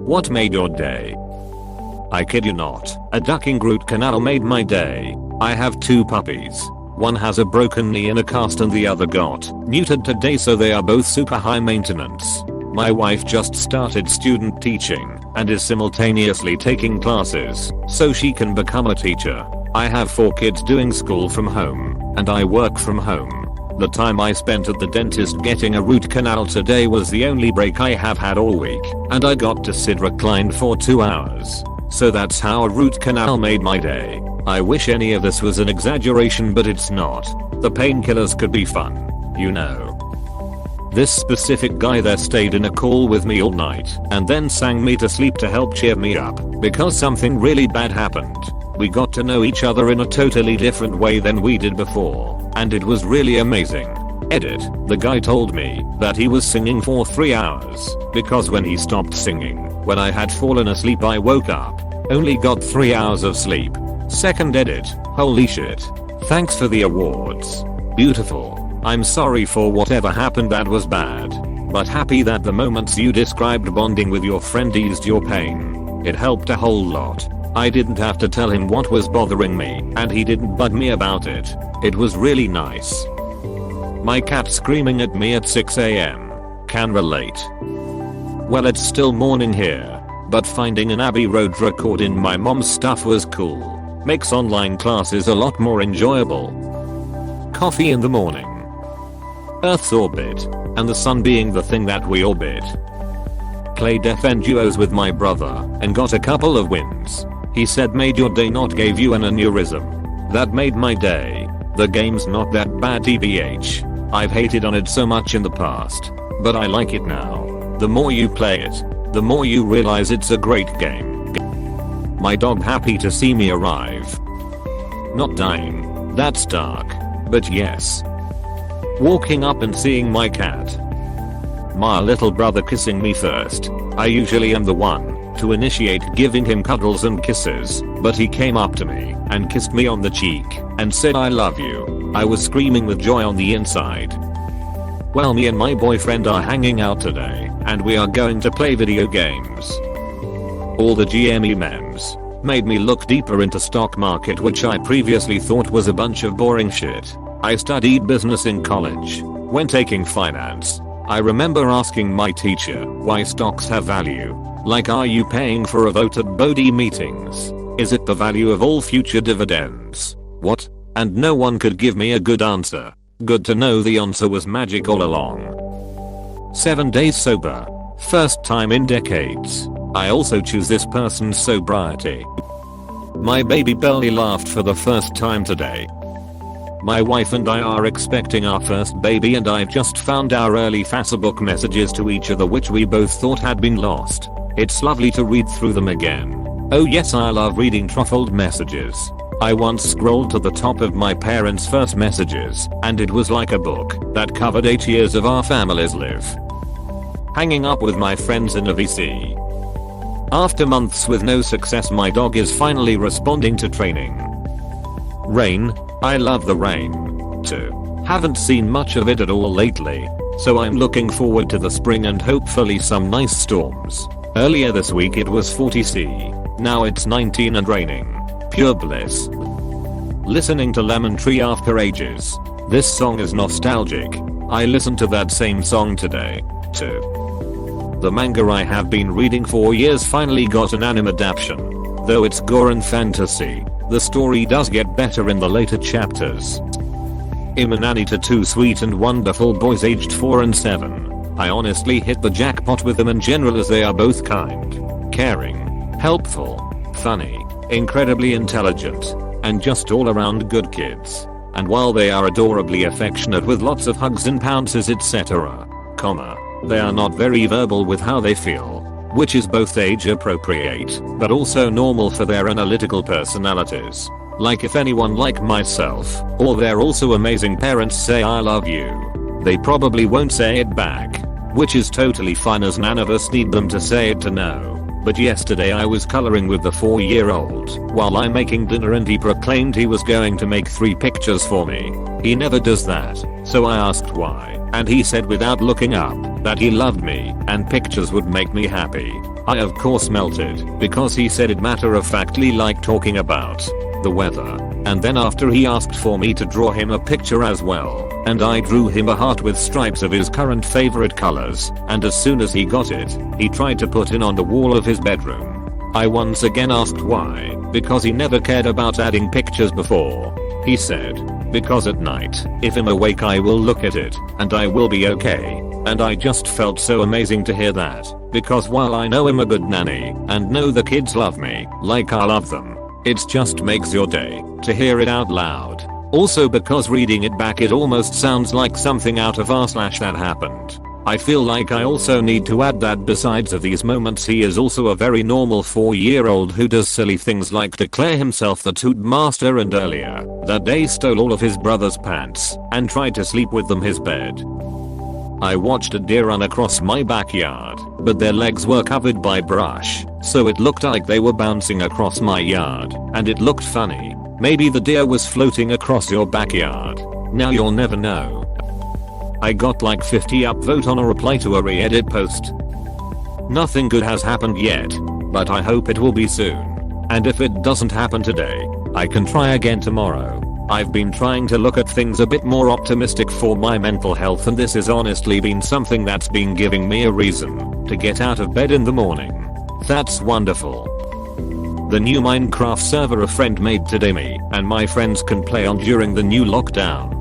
What made your day? I kid you not, a ducking root canal made my day. I have 2 puppies. One has a broken knee and a cast and the other got neutered today, so they are both super high maintenance. My wife just started student teaching and is simultaneously taking classes so she can become a teacher. I have 4 kids doing school from home and I work from home. The time I spent at the dentist getting a root canal today was the only break I have had all week, and I got to sit reclined for 2 hours. So that's how a root canal made my day. I wish any of this was an exaggeration, but it's not. The painkillers could be fun, you know. This specific guy there stayed in a call with me all night and then sang me to sleep to help cheer me up because something really bad happened. We got to know each other in a totally different way than we did before, and it was really amazing. Edit. The guy told me that he was singing for 3 hours because when he stopped singing, when I had fallen asleep, I woke up. Only got 3 hours of sleep. Second edit. Holy shit. Thanks for the awards. Beautiful. I'm sorry for whatever happened that was bad, but happy that the moments you described bonding with your friend eased your pain. It helped a whole lot. I didn't have to tell him what was bothering me, and he didn't bug me about it. It was really nice. My cat screaming at me at 6 AM. Can relate. Well, it's still morning here, but finding an Abbey Road record in my mom's stuff was cool. Makes online classes a lot more enjoyable. Coffee in the morning. Earth's orbit, and the sun being the thing that we orbit. Played FN duos with my brother and got a couple of wins. He said made your day, not gave you an aneurysm. That made my day. The game's not that bad tbh. I've hated on it so much in the past, but I like it now. The more you play it, the more you realize it's a great game. My dog happy to see me arrive. Not dying. That's dark. But yes. Walking up and seeing my cat. My little brother kissing me first. I usually am the one to initiate giving him cuddles and kisses, but he came up to me and kissed me on the cheek and said I love you. I was screaming with joy on the inside. Well, me and my boyfriend are hanging out today and we are going to play video games. All the GME memes made me look deeper into stock market, which I previously thought was a bunch of boring shit. I studied business in college. When taking finance, I remember asking my teacher why stocks have value. Like, are you paying for a vote at Bodhi meetings? Is it the value of all future dividends? What? And no one could give me a good answer. Good to know the answer was magic all along. 7 days sober. First time in decades. I also choose this person's sobriety. My baby belly laughed for the first time today. My wife and I are expecting our first baby, and I've just found our early Facebook messages to each other which we both thought had been lost. It's lovely to read through them again. Oh yes, I love reading truffled messages. I once scrolled to the top of my parents' first messages, and it was like a book that covered 8 years of our family's live. Hanging up with my friends in a VC. After months with no success, my dog is finally responding to training. Rain. I love the rain, too. Haven't seen much of it at all lately, so I'm looking forward to the spring and hopefully some nice storms. Earlier this week it was 40°, now it's 19 and raining. Pure bliss. Listening to Lemon Tree after ages. This song is nostalgic. I listened to that same song today, too. The manga I have been reading for years finally got an anime adaptation. Though it's gore and fantasy, the story does get better in the later chapters. Imananita, 2 sweet and wonderful boys aged 4 and 7. I honestly hit the jackpot with them in general, as they are both kind, caring, helpful, funny, incredibly intelligent, and just all around good kids. And while they are adorably affectionate with lots of hugs and pounces etc., they are not very verbal with how they feel, which is both age appropriate but also normal for their analytical personalities. Like, if anyone like myself or their also amazing parents say I love you, they probably won't say it back, which is totally fine, as none of us need them to say it to know. But yesterday I was coloring with the 4-year-old while I'm making dinner and he proclaimed he was going to make 3 pictures for me. He never does that, so I asked why, and he said without looking up that he loved me and pictures would make me happy. I of course melted because he said it matter-of-factly like talking about the weather. And then after he asked for me to draw him a picture as well, and I drew him a heart with stripes of his current favorite colors, and as soon as he got it, he tried to put it on the wall of his bedroom. I once again asked why, because he never cared about adding pictures before. He said, because at night, if I'm awake I will look at it, and I will be okay. And I just felt so amazing to hear that, because while I know I'm a good nanny, and know the kids love me, like I love them, it just makes your day to hear it out loud. Also because reading it back it almost sounds like something out of r/ that happened. I feel like I also need to add that besides of these moments he is also a very normal 4-year-old who does silly things like declare himself the Toot Master and earlier that day stole all of his brother's pants and tried to sleep with them his bed. I watched a deer run across my backyard, but their legs were covered by brush, so it looked like they were bouncing across my yard, and it looked funny. Maybe the deer was floating across your backyard. Now you'll never know. I got like 50 upvote on a reply to a Reddit post. Nothing good has happened yet, but I hope it will be soon. And if it doesn't happen today, I can try again tomorrow. I've been trying to look at things a bit more optimistic for my mental health and this has honestly been something that's been giving me a reason to get out of bed in the morning. That's wonderful. The new Minecraft server a friend made today me and my friends can play on during the new lockdown.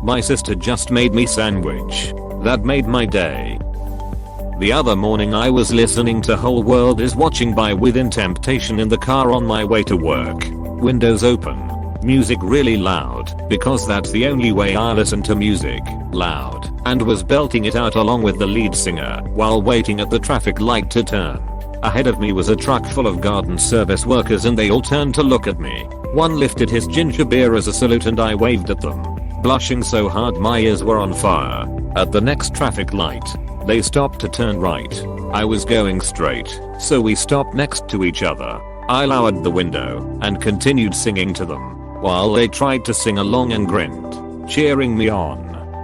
My sister just made me sandwich. That made my day. The other morning I was listening to Whole World is Watching by Within Temptation in the car on my way to work. Windows open. Music really loud, because that's the only way I listen to music, loud, and was belting it out along with the lead singer while waiting at the traffic light to turn. Ahead of me was a truck full of garden service workers and they all turned to look at me. One lifted his ginger beer as a salute and I waved at them, blushing so hard my ears were on fire. At the next traffic light, they stopped to turn right. I was going straight, so we stopped next to each other. I lowered the window and continued singing to them, while they tried to sing along and grinned, cheering me on.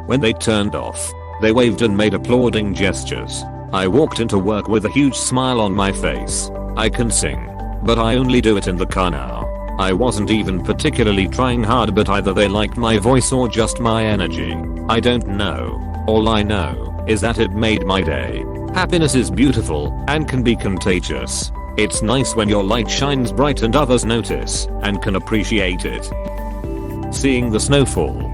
When they turned off, they waved and made applauding gestures. I walked into work with a huge smile on my face. I can sing, but I only do it in the car now. I wasn't even particularly trying hard but either they liked my voice or just my energy. I don't know. All I know is that it made my day. Happiness is beautiful and can be contagious. It's nice when your light shines bright and others notice and can appreciate it. Seeing the snowfall.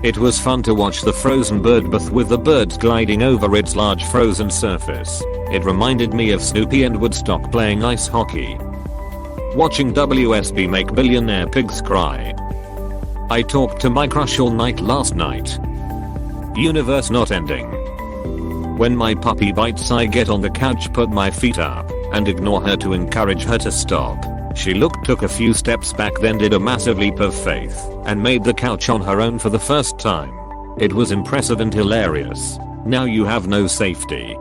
It was fun to watch the frozen bird bath with the birds gliding over its large frozen surface. It reminded me of Snoopy and Woodstock playing ice hockey. Watching WSB make billionaire pigs cry. I talked to my crush all night last night. Universe not ending. When my puppy bites I get on the couch, put my feet up, and ignore her to encourage her to stop. She took a few steps back, then did a massive leap of faith and made the couch on her own for the first time. It was impressive and hilarious. Now you have no safety.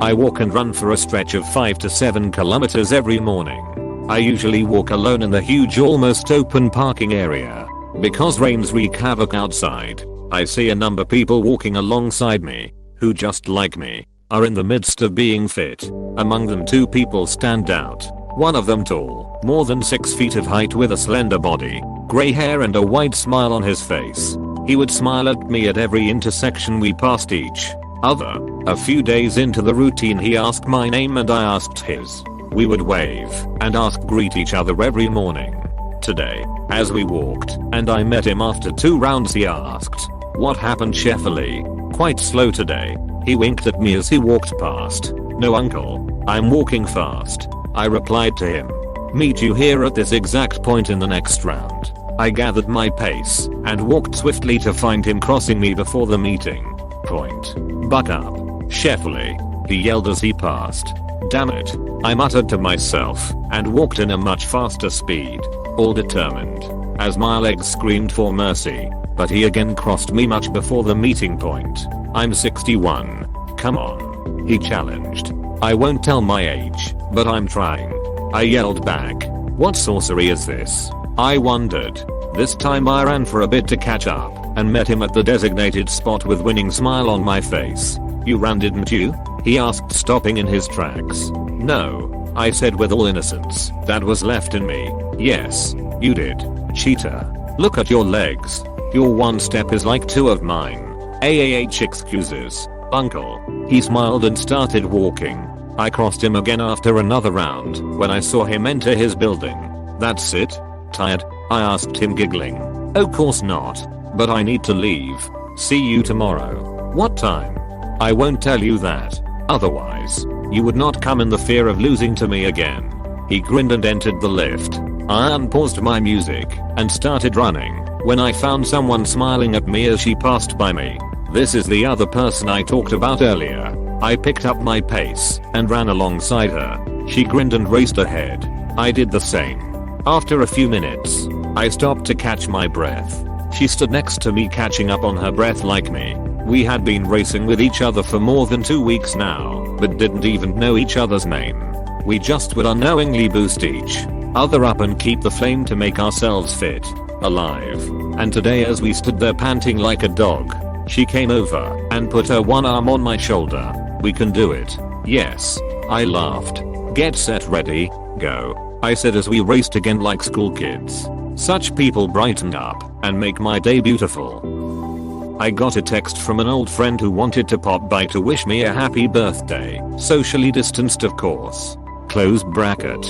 I walk and run for a stretch of 5 to 7 kilometers every morning. I usually walk alone in the huge almost open parking area. Because rains wreak havoc outside, I see a number of people walking alongside me, who just like me, are in the midst of being fit. Among them 2 people stand out. One of them tall, more than 6 feet of height with a slender body, grey hair and a wide smile on his face. He would smile at me at every intersection we passed each other. A few days into the routine he asked my name and I asked his. We would wave and greet each other every morning. Today, as we walked and I met him after 2 rounds, he asked, "What happened, Sheffley? Quite slow today." He winked at me as he walked past. "No uncle, I'm walking fast." I replied to him. "Meet you here at this exact point in the next round." I gathered my pace and walked swiftly to find him crossing me before the meeting point. "Buck up, Sheffley," he yelled as he passed. "Damn it," I muttered to myself and walked in a much faster speed, all determined, as my legs screamed for mercy. But he again crossed me much before the meeting point. "I'm 61. Come on," he challenged. I won't tell my age, but I'm trying. I yelled back. What sorcery is this? I wondered. This time I ran for a bit to catch up and met him at the designated spot with winning smile on my face. You ran, didn't you? He asked, stopping in his tracks. No, I said with all innocence that was left in me. Yes, you did. Cheater. Look at your legs. Your one step is like two of mine. Excuses, uncle. He smiled and started walking. I crossed him again after another round when I saw him enter his building. That's it? Tired? I asked him, giggling. Of course not. But I need to leave. See you tomorrow. What time? I won't tell you that. Otherwise, you would not come in the fear of losing to me again. He grinned and entered the lift. I unpaused my music and started running when I found someone smiling at me as she passed by me. This is the other person I talked about earlier. I picked up my pace and ran alongside her. She grinned and raced ahead. I did the same. After a few minutes, I stopped to catch my breath. She stood next to me, catching up on her breath like me. We had been racing with each other for more than 2 weeks now, but didn't even know each other's name. We just would unknowingly boost each other up and keep the flame to make ourselves fit, alive. And today, as we stood there panting like a dog, she came over and put her one arm on my shoulder. We can do it. Yes. I laughed. Get set, ready, go. I said as we raced again like school kids. Such people brighten up and make my day beautiful. I got a text from an old friend who wanted to pop by to wish me a happy birthday, socially distanced of course. Close bracket.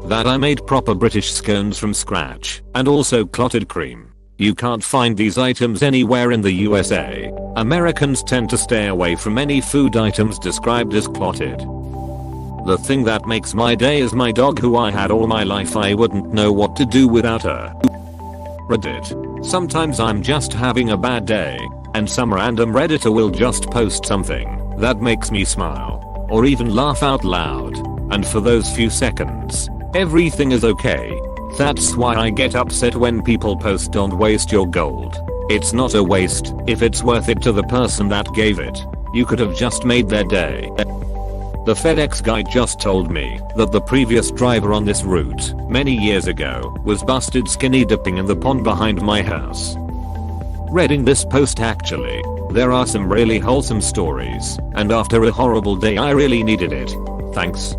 That I made proper British scones from scratch and also clotted cream. You can't find these items anywhere in the USA. Americans tend to stay away from any food items described as clotted. The thing that makes my day is my dog, who I had all my life. I wouldn't know what to do without her. Reddit. Sometimes I'm just having a bad day, and some random redditor will just post something that makes me smile, or even laugh out loud, and for those few seconds, everything is okay. That's why I get upset when people post "don't waste your gold." It's not a waste if it's worth it to the person that gave it. You could have just made their day. The FedEx guy just told me that the previous driver on this route many years ago was busted skinny dipping in the pond behind my house. Reading this post, actually, there are some really wholesome stories, and after a horrible day I really needed it. Thanks.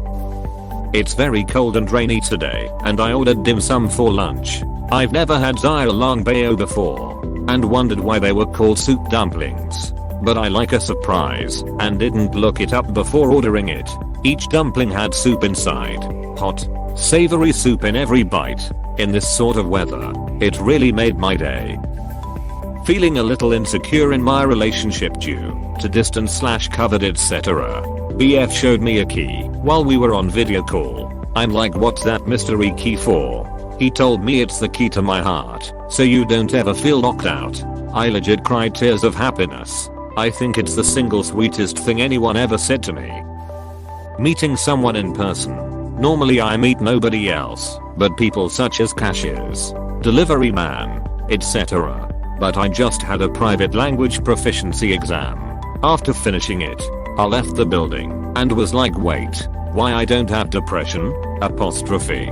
It's very cold and rainy today, and I ordered dim sum for lunch. I've never had LMAO before, and wondered why they were called soup dumplings. But I like a surprise and didn't look it up before ordering it. Each dumpling had soup inside. Hot, savory soup in every bite. In this sort of weather, it really made my day. Feeling a little insecure in my relationship due to distance/COVID etc. BF showed me a key while we were on video call. I'm like, what's that mystery key for? He told me it's the key to my heart, so you don't ever feel locked out. I legit cried tears of happiness. I think it's the single sweetest thing anyone ever said to me. Meeting someone in person. Normally I meet nobody else but people such as cashiers, delivery man, etc. But I just had a private language proficiency exam. After finishing it, I left the building and was like, wait, why I don't have depression? Apostrophe.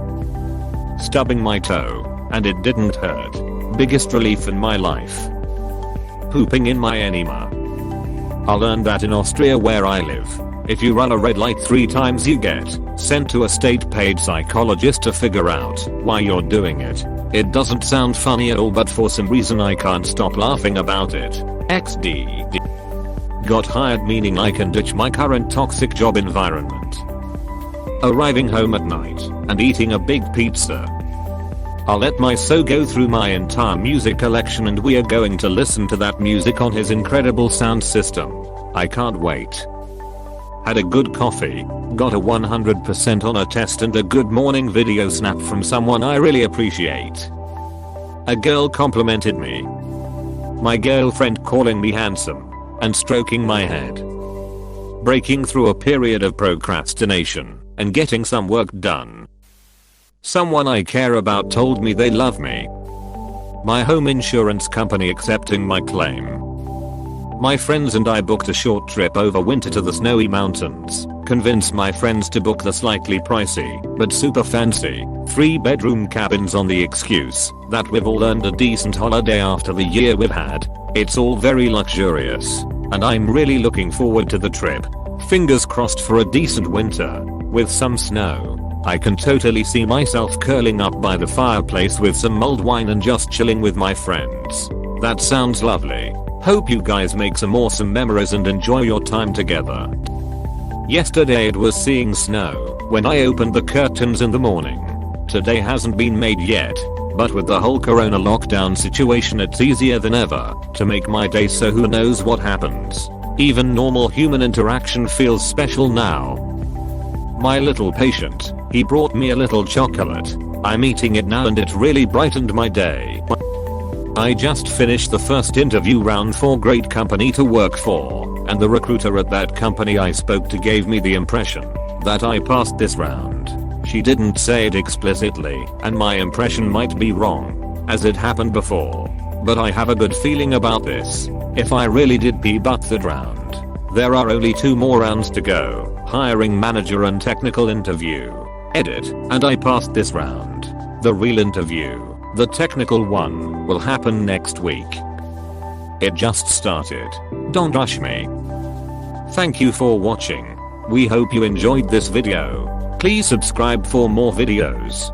Stubbing my toe, and it didn't hurt. Biggest relief in my life. Pooping in my enema. I learned that in Austria, where I live, if you run a red light 3 times you get sent to a state-paid psychologist to figure out why you're doing it. It doesn't sound funny at all, but for some reason I can't stop laughing about it. XD. Got hired, meaning I can ditch my current toxic job environment. Arriving home at night and eating a big pizza. I'll let my so go through my entire music collection, and we are going to listen to that music on his incredible sound system. I can't wait. Had a good coffee, got a 100% on a test, and a good morning video snap from someone I really appreciate. A girl complimented me. My girlfriend calling me handsome and stroking my head. Breaking through a period of procrastination and getting some work done. Someone I care about told me they love me. My home insurance company accepting my claim. My friends and I booked a short trip over winter to the snowy mountains. Convince my friends to book the slightly pricey, but super fancy, 3-bedroom cabins on the excuse that we've all earned a decent holiday after the year we've had. It's all very luxurious, and I'm really looking forward to the trip. Fingers crossed for a decent winter, with some snow. I can totally see myself curling up by the fireplace with some mulled wine and just chilling with my friends. That sounds lovely. Hope you guys make some awesome memories and enjoy your time together. Yesterday it was seeing snow when I opened the curtains in the morning. Today hasn't been made yet, but with the whole corona lockdown situation it's easier than ever to make my day, so who knows what happens. Even normal human interaction feels special now. My little patient, he brought me a little chocolate. I'm eating it now and it really brightened my day. I just finished the first interview round for great company to work for, and the recruiter at that company I spoke to gave me the impression that I passed this round. She didn't say it explicitly, and my impression might be wrong, as it happened before. But I have a good feeling about this. If I really did pee-butt that round. There are only 2 more rounds to go, hiring manager and technical interview. Edit, and I passed this round. The real interview, the technical one, will happen next week. It just started. Don't rush me. Thank you for watching. We hope you enjoyed this video. Please subscribe for more videos.